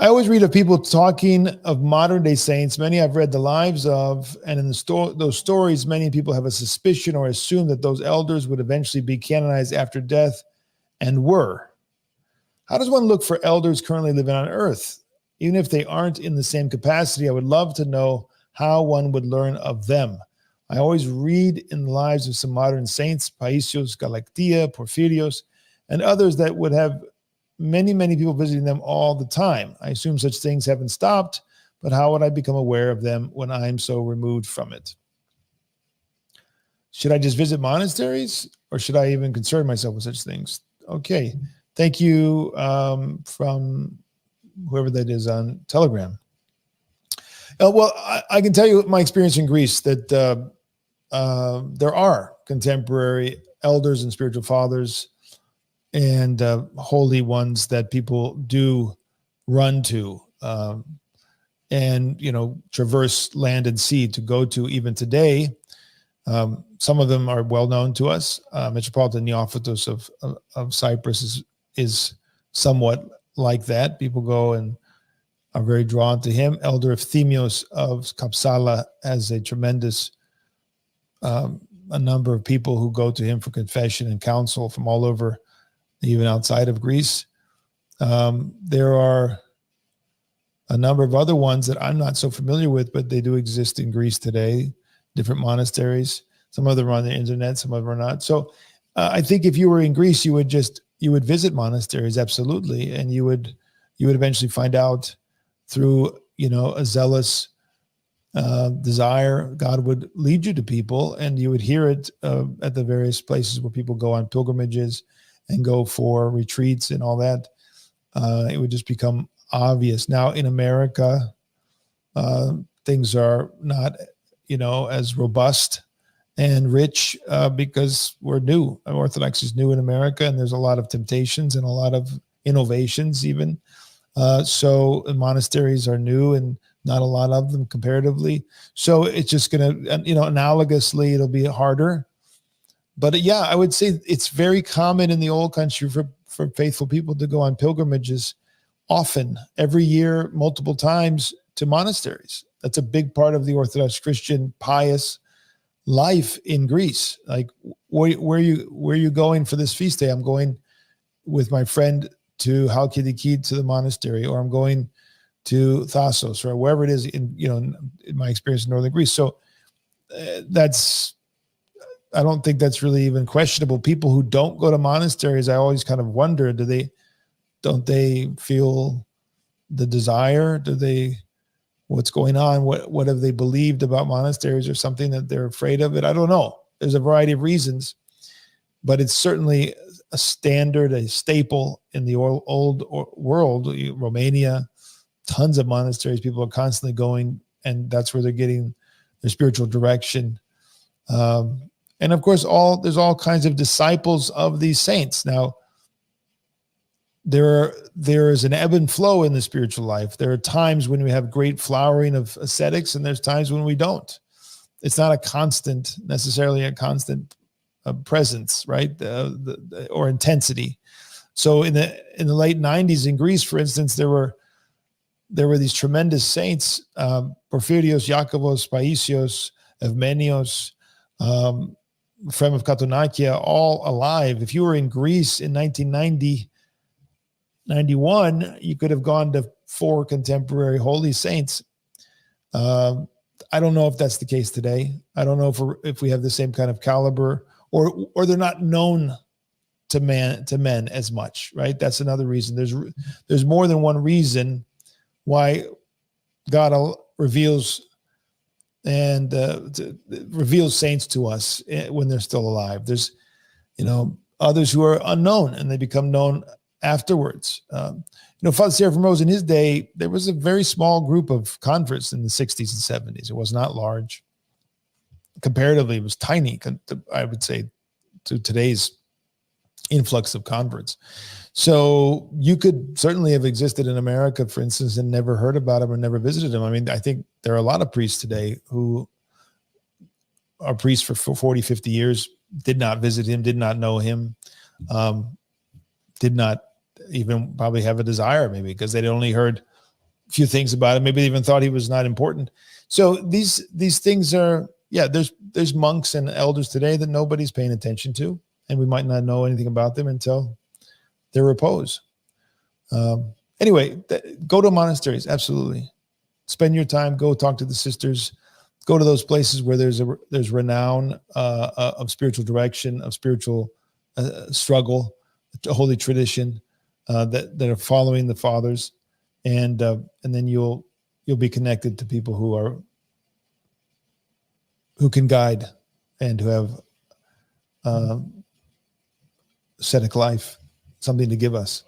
I always read of people talking of modern day saints. Many I've read the lives of, and in those stories, many people have a suspicion or assume that those elders would eventually be canonized after death, and were. How does one look for elders currently living on earth? Even if they aren't in the same capacity, I would love to know how one would learn of them. I always read in the lives of some modern saints, Paisios, Galactia, Porphyrios, and others that would have many, many people visiting them all the time. I assume such things haven't stopped, but how would I become aware of them when I'm so removed from it? Should I just visit monasteries, or should I even concern myself with such things? Okay. Thank you from whoever that is on Telegram. Well, I can tell you my experience in Greece, that there are contemporary elders and spiritual fathers and holy ones that people do run to and, traverse land and sea to go to even today. Some of them are well known to us. Metropolitan Neophytos of Cyprus is somewhat like that. People go and are very drawn to him. Elder Ephthemios of Kapsala has a tremendous a number of people who go to him for confession and counsel from all over, even outside of Greece. There are a number of other ones that I'm not so familiar with, but they do exist in Greece today, different monasteries. Some of them are on the internet, some of them are not. So I think if you were in Greece, you would visit monasteries, absolutely. And you would eventually find out through, a zealous desire, God would lead you to people, and you would hear it at the various places where people go on pilgrimages and go for retreats and all that. It would just become obvious. Now in America, things are not, as robust and rich because we're new. Orthodox is new in America, and there's a lot of temptations and a lot of innovations even. So monasteries are new, and not a lot of them comparatively. So it's just going to, analogously, it'll be harder. But yeah, I would say it's very common in the old country for faithful people to go on pilgrimages often, every year, multiple times, to monasteries. That's a big part of the Orthodox Christian pious life in Greece. Like, where are you going for this feast day? I'm going with my friend to Halkidiki, to the monastery, or I'm going to Thasos, or wherever it is in my experience in northern Greece. So I don't think that's really even questionable. People who don't go to monasteries, I always kind of wonder, don't they feel the desire? What's going on? What have they believed about monasteries, or something that they're afraid of it? I don't know. There's a variety of reasons, but it's certainly a standard, a staple in the old world. Romania, tons of monasteries. People are constantly going, and that's where they're getting their spiritual direction. And of course, there's all kinds of disciples of these saints. Now, there is an ebb and flow in the spiritual life. There are times when we have great flowering of ascetics, and there's times when we don't. It's not necessarily a constant presence, right? Or intensity. So in the late 90s in Greece, for instance, there were these tremendous saints, Porphyrios, Iakovos, Paisios, Evmenios, Ephraim of Katonakia, all alive. If you were in Greece in 1990, 91, you could have gone to 4 contemporary holy saints. I don't know if that's the case today. I don't know if we have the same kind of caliber, or they're not known to men as much, right? That's another reason. There's more than one reason why God reveals saints to us when they're still alive. There's, others who are unknown, and they become known afterwards. Father Seraphim Rose, in his day, there was a very small group of converts in the 60s and 70s. It was not large. Comparatively, it was tiny, I would say, to today's influx of converts. So you could certainly have existed in America, for instance, and never heard about him or never visited him. I mean, I think there are a lot of priests today who are priests for 40, 50 years, did not visit him, did not know him, did not even probably have a desire, maybe because they'd only heard few things about him. Maybe they even thought he was not important. So these things are, there's monks and elders today that nobody's paying attention to, and we might not know anything about them until their repose. Anyway, go to monasteries. Absolutely. Spend your time. Go talk to the sisters. Go to those places where there's renown of spiritual direction, of spiritual struggle, a holy tradition that are following the fathers, and then you'll be connected to people who can guide and who have ascetic life, something to give us.